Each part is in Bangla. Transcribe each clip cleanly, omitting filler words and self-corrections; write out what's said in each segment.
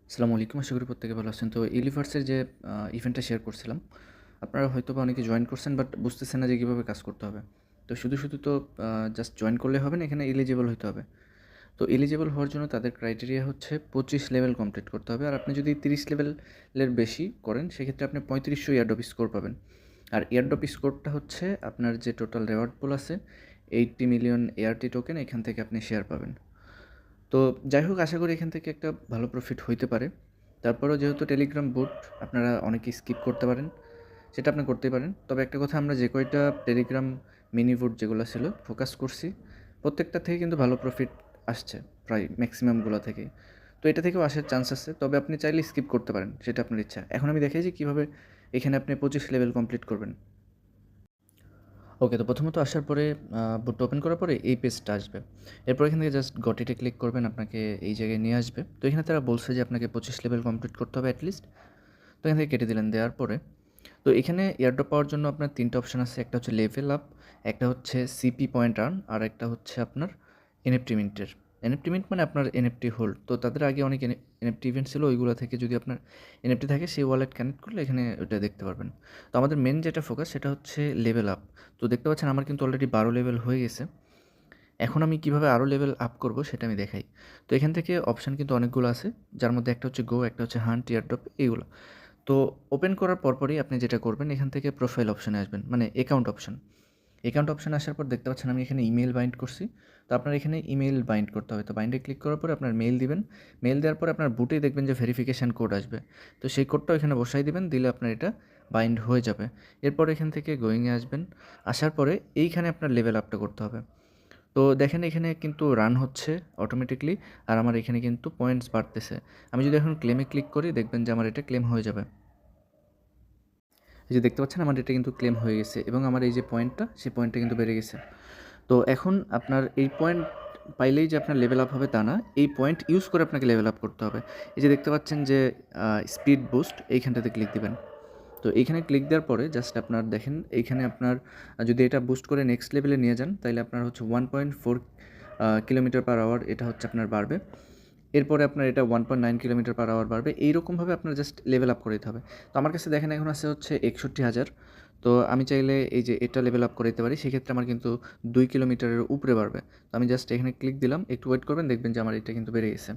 আসসালামু আলাইকুম। আশা করি প্রত্যেকে ভালো আছেন। তো ইউনিভার্সের যে ইভেন্টটা শেয়ার করছিলাম, আপনারা হয়তোবা অনেকে জয়েন করছেন বাট বুঝতেছেন না যে কীভাবে কাজ করতে হবে। তো শুধু তো জাস্ট জয়েন করলে হবে না, এখানে এলিজিবল হইতে হবে। তো এলিজিবল হওয়ার জন্য তাদের ক্রাইটেরিয়া হচ্ছে 25 লেভেল কমপ্লিট করতে হবে। আর আপনি যদি 30 লেভেলের বেশি করেন, সেক্ষেত্রে আপনি 3500 এয়ারড্রপ স্কোর পাবেন। আর এয়ারড্রপ স্কোরটা হচ্ছে আপনার যে টোটাল রেওয়ার্ড পুল আছে, 80 মিলিয়ন এআরটি টোকেন, এখান থেকে আপনি শেয়ার পাবেন। তো যাই হোক, আশা করি এখান থেকে একটা ভালো প্রফিট হইতে পারে। তারপরেও যেহেতু টেলিগ্রাম বোট আপনারা অনেকে স্কিপ করতে পারেন, সেটা আপনি করতেই পারেন। তবে একটা কথা, আমরা যে কয়টা টেলিগ্রাম মিনি বোট যেগুলো ছিল ফোকাস করছি, প্রত্যেকটা থেকে কিন্তু ভালো প্রফিট আসছে, প্রায় ম্যাক্সিমামগুলো থেকেই। তো এটা থেকেও আসার চান্স আছে, তবে আপনি চাইলে স্কিপ করতে পারেন, সেটা আপনার ইচ্ছা। এখন আমি দেখাই যে কীভাবে এখানে আপনি 25 লেভেল কমপ্লিট করবেন। ওকে, তো প্রথমত আসার পরে বুটটা ওপেন করার পরে এই পেজটা আসবে। এরপর এখান থেকে জাস্ট গট ইটে ক্লিক করবেন, আপনাকে এই জায়গায় নিয়ে আসবে। তো এখানে তারা বলছে যে আপনাকে 25 লেভেল কমপ্লিট করতে হবে অ্যাটলিস্ট। তো এখান থেকে কেটে দিলেন। দেওয়ার পরে তো এখানে এয়ারড্রপ পাওয়ার জন্য আপনার 3টা অপশন আছে। একটা হচ্ছে লেভেল আপ, একটা হচ্ছে সিপি পয়েন্ট আর্ন, আর একটা হচ্ছে আপনার এনএফটি মিন্টের। এনএফটি মিন্ট মানে আপনার এনএফটি হোল্ড। তো তাদের আগে অনেক এনএফটি ইভেন্ট ছিল, ওইগুলো থেকে যদি আপনার এনএফটি থাকে, সেই ওয়ালেট কানেক্ট করলে এখানে ওটা দেখতে পারবেন। তো আমাদের মেন যেটা ফোকাস সেটা হচ্ছে লেভেল আপ। তো দেখতে পাচ্ছেন আমার কিন্তু অলরেডি 12 লেভেল হয়ে গেছে। এখন আমি কিভাবে আরও লেভেল আপ করব সেটা আমি দেখাই। তো এখান থেকে অপশান কিন্তু অনেকগুলো আছে, যার মধ্যে একটা হচ্ছে গো, একটা হচ্ছে হান্ট, এয়ারড্রপ, এইগুলো। তো ওপেন করার পরপরই আপনি যেটা করবেন, এখান থেকে প্রোফাইল অপশানে আসবেন, মানে অ্যাকাউন্ট অপশান। অ্যাকাউন্ট অপশানে আসার পর দেখতে পাচ্ছেন আমি এখানে ইমেল বাইন্ড করছি। তো আপনার এখানে ইমেল বাইন্ড করতে হবে। তো বাইন্ডে ক্লিক করার পরে আপনার মেইল দিবেন। মেইল দেওয়ার পরে আপনার বুটেই দেখবেন যে ভেরিফিকেশান কোড আসবে। তো সেই কোডটাও এখানে বসাই দিবেন, দিলে আপনার এটা বাইন্ড হয়ে যাবে। এরপর এখান থেকে গোয়িংয়ে আসবেন। আসার পরে এইখানে আপনার লেভেল আপটা করতে হবে। তো দেখেন এখানে কিন্তু রান হচ্ছে অটোমেটিকলি, আর আমার এখানে কিন্তু পয়েন্টস বাড়তেছে। আমি যদি এখন ক্লেমে ক্লিক করি, দেখবেন যে আমার এটা ক্লেম হয়ে যাবে। এই যে দেখতে পাচ্ছেন আমার এটা কিন্তু ক্লেম হয়ে গেছে, এবং আমার এই যে পয়েন্টটা, সেই পয়েন্টটা কিন্তু বেড়ে গেছে। তো এখন আপনার এই পয়েন্ট পাইলেই যে আপনার লেভেল আপ হবে তা না, এই পয়েন্ট ইউজ করে আপনাকে লেভেল আপ করতে হবে। এই যে দেখতে পাচ্ছেন যে স্পিড বুস্ট, এইখানটাতে ক্লিক দিবেন। তো এইখানে ক্লিক দেওয়ার পরে জাস্ট আপনার দেখেন এইখানে আপনার যদি এটা বুস্ট করে নেক্সট লেভেলে নিয়ে যান, তাহলে আপনার হচ্ছে 1.4 কিলোমিটার পার আওয়ার এটা হচ্ছে আপনার বাড়বে। এরপরে আপনার এটা 1.9 কিলোমিটার পার আওয়ার বাড়বে। এইরকমভাবে আপনার জাস্ট লেভেল আপ করে দিতে হবে। তো আমার কাছে দেখেন এখন আছে হচ্ছে 61,000। তো আমি চাইলে এই যে এটা লেভেল আপ করে দিতে পারি, সেক্ষেত্রে আমার কিন্তু 2 কিলোমিটারের উপরে বাড়বে। তো আমি জাস্ট এখানে ক্লিক দিলাম, একটু ওয়েট করবেন, দেখবেন যে আমার এটা কিন্তু বেড়ে গেছে।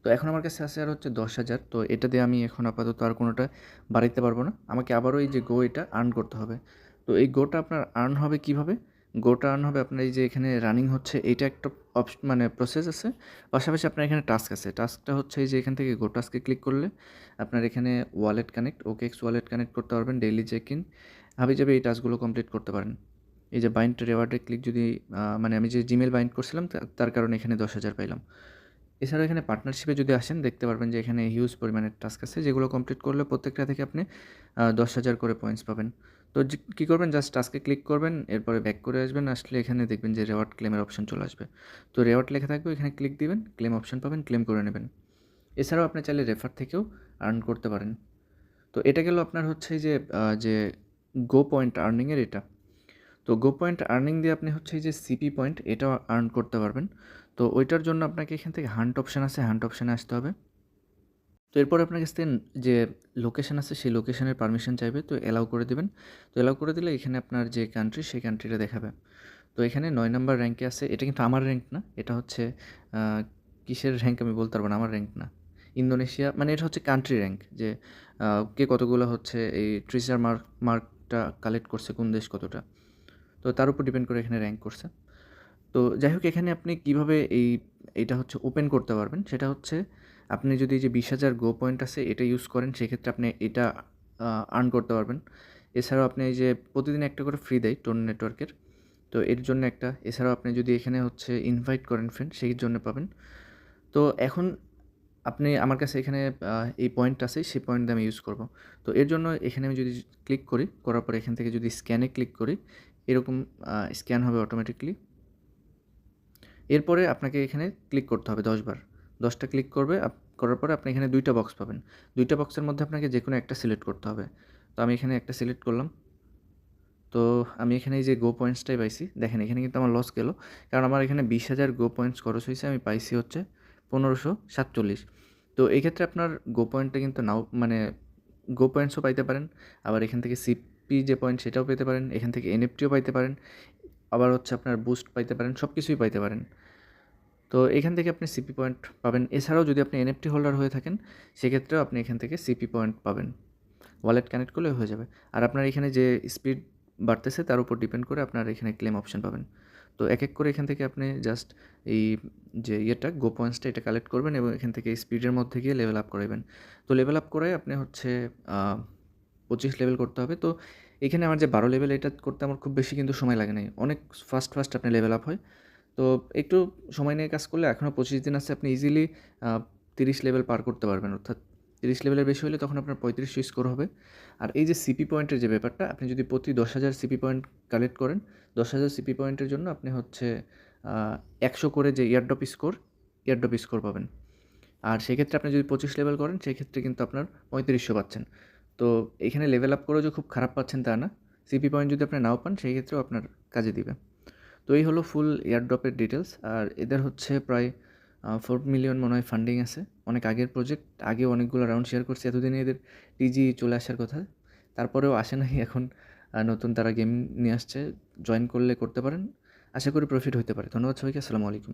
তো এখন আমার কাছে আছে আর হচ্ছে 10,000। তো এটা দিয়ে আমি এখন আপাতত আর কোনোটা বাড়াইতে পারবো না। আমাকে আবারও এই যে গো, এটা আর্ন করতে হবে। তো এই গোটা আপনার আর্ন হবে কিভাবে? গোটা আর্ন হবে আপনার এই যে এখানে রানিং হচ্ছে, এইটা একটা মানে প্রসেস আছে। পাশাপাশি আপনার এখানে টাস্ক আছে। টাস্কটা হচ্ছে এই যে এখান থেকে গো টাস্কে ক্লিক করলে আপনার এখানে wallet connect, OKX wallet connect করতে পারবেন, ডেইলি চেক ইন, হাবিজাবি এই টাস্কগুলো কমপ্লিট করতে পারেন। এই যে বাইন্ড রেওয়ার্ডে ক্লিক যদি মানে আমি যে জিমেল বাইন্ড করছিলাম, তার কারণে এখানে 10,000 পাইলাম। এছাড়াও এখানে পার্টনারশিপে যদি আসেন, দেখতে পারবেন যে এখানে হিউজ পরিমাণের টাস্ক আছে, যেগুলো কমপ্লিট করলে প্রত্যেকটা থেকে আপনি 10,000 করে পয়েন্টস পাবেন। তো কী করবেন, জাস্ট টাস্কে ক্লিক করবেন, এরপরে ব্যাক করে আসবেন। আসলে এখানে দেখবেন যে রেওয়ার্ড ক্লেমের অপশন চলে আসবে। তো রেওয়ার্ড লেখা থাকবে, এখানে ক্লিক দিবেন, ক্লেম অপশন পাবেন, ক্লেম করে নেবেন। এছাড়াও আপনি চাইলে রেফার থেকেও আর্ন করতে পারেন। তো এটা গেল আপনার হচ্ছে যে যে গো পয়েন্ট আর্নিংয়ের এটা। তো গো পয়েন্ট আর্নিং দিয়ে আপনি হচ্ছে এই যে সিপি পয়েন্ট, এটাও আর্ন করতে পারবেন। তো ওইটার জন্য আপনাকে এখান থেকে হান্ট অপশান আছে, হান্ট অপশানে আসতে হবে। তো এরপরে আপনার কাছ থেকে যে লোকেশান আছে, সেই লোকেশানের পারমিশন চাইবে, তো অ্যালাউ করে দেবেন। তো অ্যালাউ করে দিলে এখানে আপনার যে কান্ট্রি, সেই কান্ট্রিটা দেখাবে। তো এখানে 9 নাম্বার র্যাঙ্কে আছে। এটা কিন্তু আমার র্যাঙ্ক না, এটা হচ্ছে কিসের র্যাঙ্ক আমি বলতে পারবো না, আমার র্যাঙ্ক না। ইন্দোনেশিয়া, মানে এটা হচ্ছে কান্ট্রি র্যাঙ্ক, যে কে কতগুলো হচ্ছে এই ট্রেজার মার্কটা কালেক্ট করছে, কোন দেশ কতটা। তো তার উপর ডিপেন্ড করে এখানে র্যাঙ্ক করছে। তো যাই হোক, এখানে আপনি কীভাবে এইটা হচ্ছে ওপেন করতে পারবেন, সেটা হচ্ছে আপনি যদি এই যে 20,000 গো পয়েন্ট আছে, এটা ইউজ করেন, সেক্ষেত্রে আপনি এটা আর্ন করতে পারবেন। এছাড়াও আপনি এই যে প্রতিদিন একটা করে ফ্রি দেয় টোন নেটওয়ার্কের, তো এর জন্য একটা। এছাড়াও আপনি যদি এখানে হচ্ছে ইনভাইট করেন ফ্রেন্ড, সেই জন্য পাবেন। তো এখন আপনি আমার কাছে এখানে এই পয়েন্ট আছে, সেই পয়েন্ট দিয়ে আমি ইউজ করব। তো এর জন্য এখানে আমি যদি ক্লিক করি, করার পর এখান থেকে যদি স্ক্যানে ক্লিক করি, এরকম স্ক্যান হবে অটোমেটিকলি। এরপরে আপনাকে এখানে ক্লিক করতে হবে 10 বার। 10টা ক্লিক করার পরে আপনি এখানে 2টা বক্স পাবেন। 2টা বক্সের মধ্যে আপনাকে যেকোনো একটা সিলেক্ট করতে হবে। তো আমি এখানে একটা সিলেক্ট করলাম। তো আমি এখানে এই যে গো পয়েন্টসটাই পাইছি। দেখেন এখানে কিন্তু আমার লস গেল। কারণ আমার এখানে 20,000 গো পয়েন্টস খরচ হইছে। আমি পাইছি হচ্ছে 1547। তো এই ক্ষেত্রে আপনার গো পয়েন্টটা কিন্তু নাও মানে গো পয়েন্টসও পাইতে পারেন, আবার এখান থেকে সিপি যে পয়েন্ট সেটাও পেতে পারেন, এখান থেকে এনএফটিও পাইতে পারেন, আবার হচ্ছে আপনার বুস্ট পাইতে পারেন, সব কিছুই পাইতে পারেন। তো এখান থেকে আপনি সিপি পয়েন্ট পাবেন। এছাড়াও যদি আপনি এনএফটি হোল্ডার হয়ে থাকেন সেক্ষেত্রেও আপনি এখান থেকে সিপি পয়েন্ট পাবেন। ওয়ালেট কানেক্ট করলে হয়ে যাবে। আর আপনার এখানে যে স্পিড বাড়তেছে তার উপর ডিপেন্ড করে আপনার এখানে ক্লেম অপশন পাবেন। তো এক এক করে এখান থেকে আপনি জাস্ট এই যে গো পয়েন্টসটা এটা কালেক্ট করবেন এবং এখান থেকে স্পিডের মধ্যে গিয়ে লেভেল আপ করাবেন। তো লেভেল আপ করে আপনি হচ্ছে 25 লেভেল করতে হবে। তো এখানে আমার যে 12 লেভেল এটা করতে আমার খুব বেশি কিন্তু সময় লাগে নাই। অনেক ফাস্ট আপনি লেভেল আপ হয়। তো একটু সময় নিয়ে কাজ করলে এখনও 25 দিন আছে, আপনি ইজিলি 30 লেভেল পার করতে পারবেন। অর্থাৎ 30 লেভেলের বেশি হলে তখন আপনার 35 স্কোর হবে। আর এই যে সিপি পয়েন্টের যে ব্যাপারটা, আপনি যদি প্রতি 10,000 সিপি পয়েন্ট কালেক্ট করেন, 10,000 সিপি পয়েন্টের জন্য আপনি হচ্ছে 100 করে যে এয়ারড্রপ স্কোর পাবেন। আর সেক্ষেত্রে আপনি যদি 25 লেভেল করেন সেক্ষেত্রে কিন্তু আপনার 3500 পাচ্ছেন। তো এখানে লেভেল আপ করেও যে খুব খারাপ পাচ্ছেন তা না। সিপি পয়েন্ট যদি আপনি নাও পান সেই ক্ষেত্রেও আপনার কাজে দিবে। তো এই হলো ফুল এয়ারড্রপের ডিটেলস। আর এদের হচ্ছে প্রায় 4 মিলিয়ন মনে হয় ফান্ডিং আছে। অনেক আগের প্রজেক্ট, আগেও অনেকগুলো রাউন্ড শেয়ার করছে। এতদিনে এদের টিজি চলে আসার কথা, তারপরেও আসে নাই। এখন নতুন তারা গেম নিয়ে আসছে, জয়েন করলে করতে পারেন। আশা করি প্রফিট হতে পারে। ধন্যবাদ সবাইকে। আসসালামু আলাইকুম।